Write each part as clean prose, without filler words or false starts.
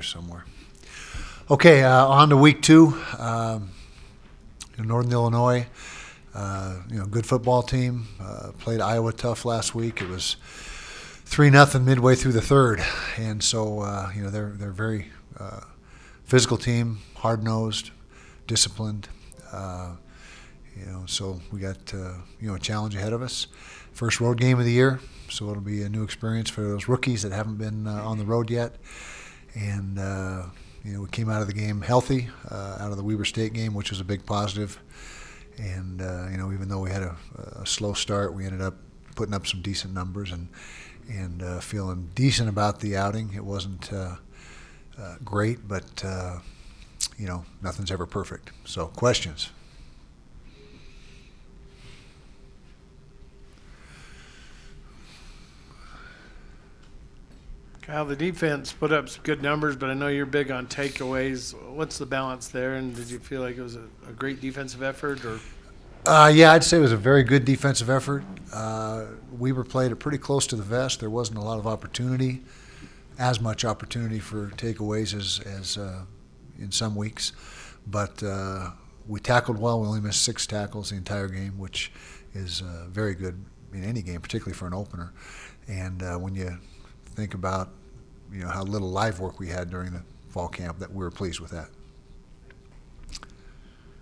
somewhere. Okay, on to week 2. In Northern Illinois, good football team. Played Iowa tough last week. It was 3-0 midway through the third, and so they're very physical team, hard-nosed, disciplined. So we got a challenge ahead of us. First road game of the year, so it'll be a new experience for those rookies that haven't been on the road yet. And we came out of the game healthy, out of the Weber State game, which was a big positive. And even though we had a slow start, we ended up putting up some decent numbers and feeling decent about the outing. It wasn't great, but nothing's ever perfect. So, questions? Kyle, the defense put up some good numbers, but I know you're big on takeaways. What's the balance there, and did you feel like it was a great defensive effort? Or? Yeah, I'd say it was a very good defensive effort. Weber played it pretty close to the vest. There wasn't a lot of opportunity, as much opportunity for takeaways as in some weeks. But we tackled well. We only missed 6 tackles the entire game, which is very good in any game, particularly for an opener. And when you think about how little live work we had during the fall camp, that we were pleased with that.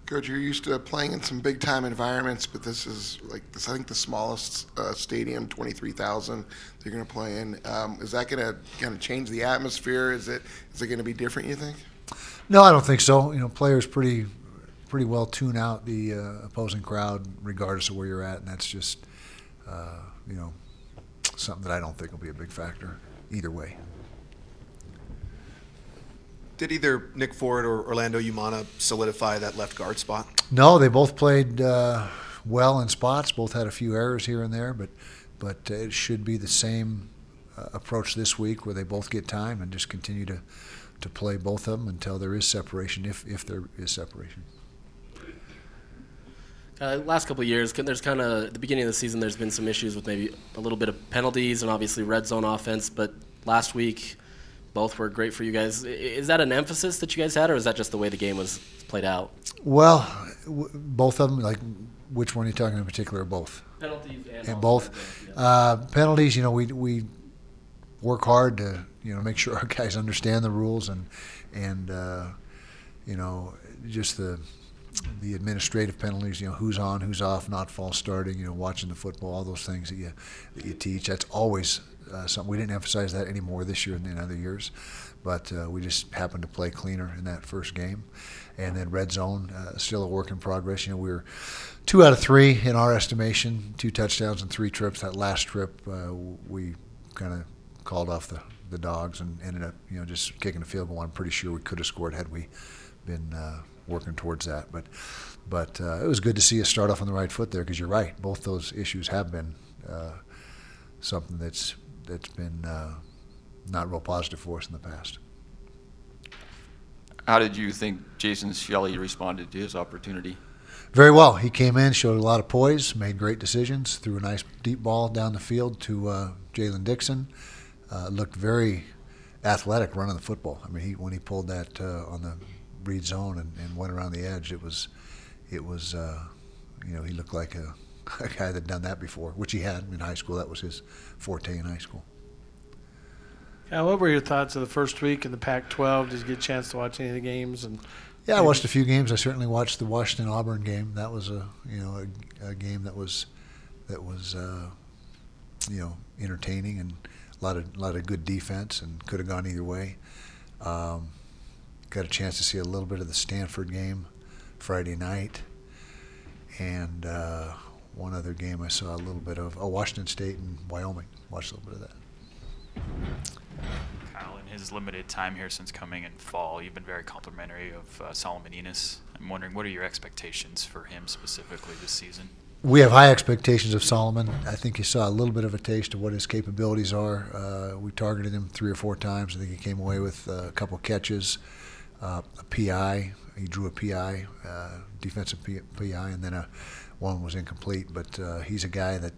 Coach, you're used to playing in some big-time environments, but this is I think the smallest stadium, 23,000 they're going to play in. Is that going to kind of change the atmosphere? Is it going to be different, you think? No, I don't think so. Players pretty well tune out the opposing crowd regardless of where you're at, and that's just something that I don't think will be a big factor either way. Did either Nick Ford or Orlando Umana solidify that left guard spot? No, they both played well in spots. Both had a few errors here and there, but it should be the same approach this week, where they both get time and just continue to play both of them until there is separation, if there is separation. Last couple of years, there's kind of at the beginning of the season, there's been some issues with maybe a little bit of penalties and obviously red zone offense. But last week, both were great for you guys. Is that an emphasis that you guys had, or is that just the way the game was played out? Well, both of them. Like, which one are you talking in particular, or both? Penalties and both. Yeah. Penalties. We work hard to make sure our guys understand the rules and just the administrative penalties, who's on, who's off, not false starting, watching the football, all those things that you teach. That's always something. We didn't emphasize that anymore this year than in other years, but we just happened to play cleaner in that first game. And then red zone, still a work in progress. We were 2 out of 3 in our estimation, 2 touchdowns and 3 trips. That last trip, we kind of called off the dogs and ended up, just kicking a field goal. I'm pretty sure we could have scored had we been working towards that, but it was good to see us start off on the right foot there, because you're right, both those issues have been something that's been not real positive for us in the past. How did you think Jason Shelley responded to his opportunity? Very well. He came in, showed a lot of poise, made great decisions, threw a nice deep ball down the field to Jalen Dixon. Looked very athletic running the football. I mean, when he pulled that on the read zone and went around the edge, it was he looked like a guy that done that before, which he had in high school. That was his forte in high school. Yeah, what were your thoughts of the first week in the Pac-12? Did you get a chance to watch any of the games? Yeah, I watched a few games. I certainly watched the Washington-Auburn game. That was a game that was entertaining and a lot of good defense, and could have gone either way. Got a chance to see a little bit of the Stanford game Friday night, and one other game I saw a little bit of. Washington State and Wyoming. Watched a little bit of that. Kyle, in his limited time here since coming in fall, you've been very complimentary of Solomon Enos. I'm wondering, what are your expectations for him specifically this season? We have high expectations of Solomon. I think you saw a little bit of a taste of what his capabilities are. We targeted him 3 or 4 times. I think he came away with a couple catches, a PI. He drew a PI, defensive PI, and then one was incomplete. But he's a guy that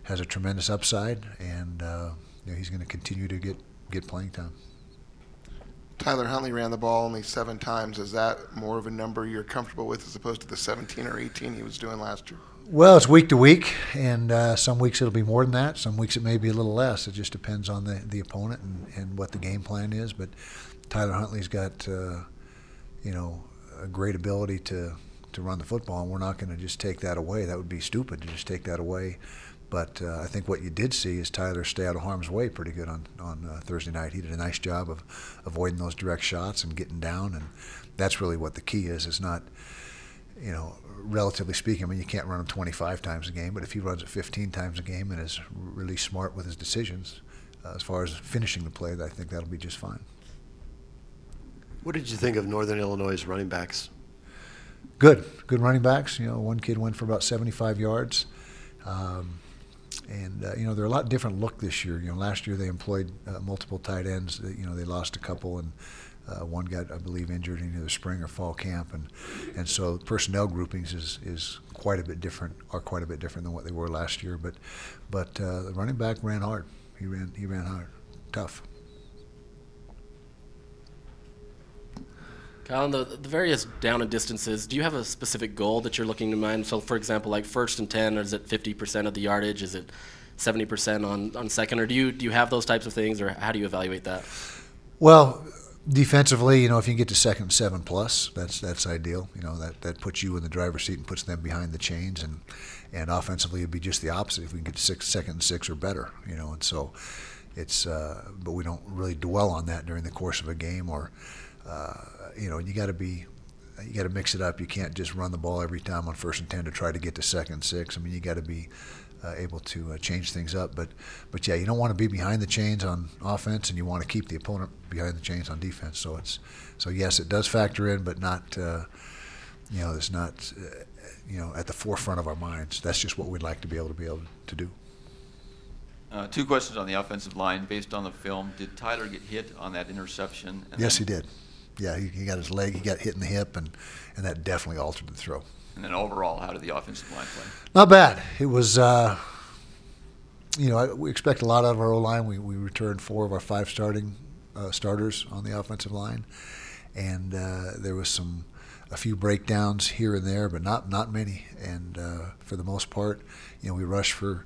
has a tremendous upside, and he's going to continue to get playing time. Tyler Huntley ran the ball only 7 times. Is that more of a number you're comfortable with as opposed to the 17 or 18 he was doing last year? Well, it's week to week, and some weeks it'll be more than that. Some weeks it may be a little less. It just depends on the opponent and what the game plan is. But Tyler Huntley's got a great ability to run the football, and we're not going to just take that away. That would be stupid to just take that away. But I think what you did see is Tyler stay out of harm's way pretty good on Thursday night. He did a nice job of avoiding those direct shots and getting down, and that's really what the key is. It's not, relatively speaking, I mean, you can't run him 25 times a game, but if he runs it 15 times a game and is really smart with his decisions as far as finishing the play, I think that'll be just fine. What did you think of Northern Illinois' running backs? Good running backs. One kid went for about 75 yards. They're a lot different look this year. Last year they employed multiple tight ends. They lost a couple, and one got, I believe, injured in either spring or fall camp, and so personnel groupings is quite a bit different than what they were last year. But the running back ran hard. He ran hard, tough. Kyle, on the various down and distances, do you have a specific goal that you're looking to mind? So, for example, like 1st and 10, is it 50% of the yardage? Is it 70% on second? Or do you have those types of things, or how do you evaluate that? Well, defensively, if you can get to 2nd and 7+, that's ideal. That puts you in the driver's seat and puts them behind the chains. And offensively, it'd be just the opposite if we can get to 2nd and 6 or better. And so it's but we don't really dwell on that during the course of a game or. You got to mix it up. You can't just run the ball every time on 1st and 10 to try to get to 2nd and 6. I mean, you got to be able to change things up. But yeah, you don't want to be behind the chains on offense, and you want to keep the opponent behind the chains on defense. So yes, it does factor in, but not it's not at the forefront of our minds. That's just what we'd like to be able to do. 2 questions on the offensive line. Based on the film, did Tyler get hit on that interception? Yes, he did. Yeah, he got his leg, he got hit in the hip, and that definitely altered the throw. And then overall, how did the offensive line play? Not bad. It was, we expect a lot out of our O-line. We returned 4 of our 5 starters on the offensive line, and there was a few breakdowns here and there, but not many. And for the most part, we rushed for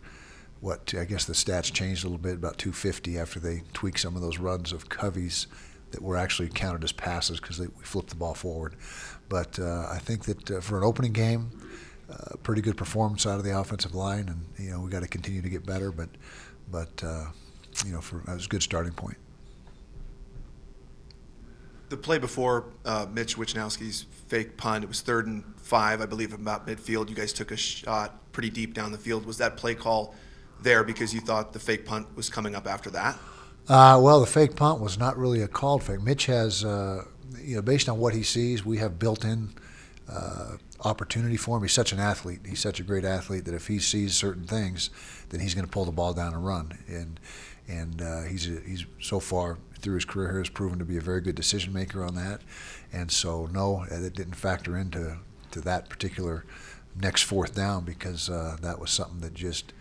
what I guess the stats changed a little bit, about 250 after they tweaked some of those runs of Covey's that were actually counted as passes because we flipped the ball forward. But I think that for an opening game, pretty good performance out of the offensive line, and we got to continue to get better. But that was a good starting point. The play before Mitch Wichnowski's fake punt, it was 3rd and 5, I believe, about midfield. You guys took a shot pretty deep down the field. Was that play call there because you thought the fake punt was coming up after that? Well, the fake punt was not really a called fake. Mitch has, based on what he sees, we have built-in opportunity for him. He's such an athlete. He's such a great athlete that if he sees certain things, then he's going to pull the ball down and run. And he's so far through his career has proven to be a very good decision maker on that. And so, no, it didn't factor into that particular next 4th down because that was something that just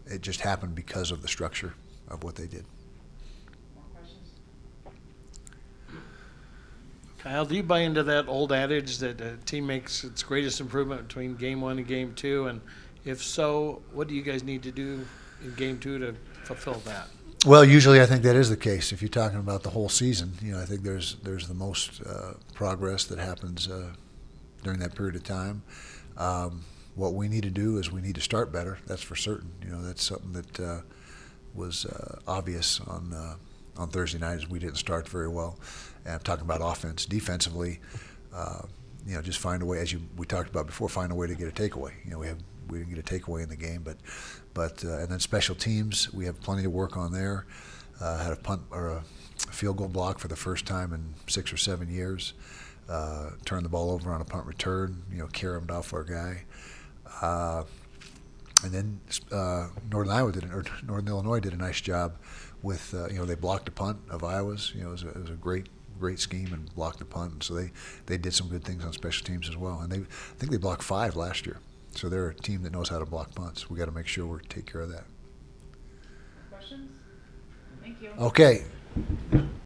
it just happened because of the structure of what they did. More questions? Kyle, do you buy into that old adage that a team makes its greatest improvement between game 1 and game 2? And if so, what do you guys need to do in game 2 to fulfill that? Well, usually I think that is the case. If you're talking about the whole season, I think there's the most progress that happens during that period of time. What we need to do is we need to start better. That's for certain. That's something that was obvious on Thursday night as we didn't start very well. And I'm talking about offense. Defensively, just find a way, as we talked about before, find a way to get a takeaway. We didn't get a takeaway in the game, but and then special teams, we have plenty to work on there. Had a punt or a field goal block for the first time in 6 or 7 years. Turned the ball over on a punt return. Caromed off our guy. And then Northern Illinois did a nice job with they blocked a punt of Iowa's. It was a great scheme and blocked the punt. And so they did some good things on special teams as well. And I think they blocked 5 last year. So they're a team that knows how to block punts. We got to make sure we take care of that. Questions? Thank you. Okay.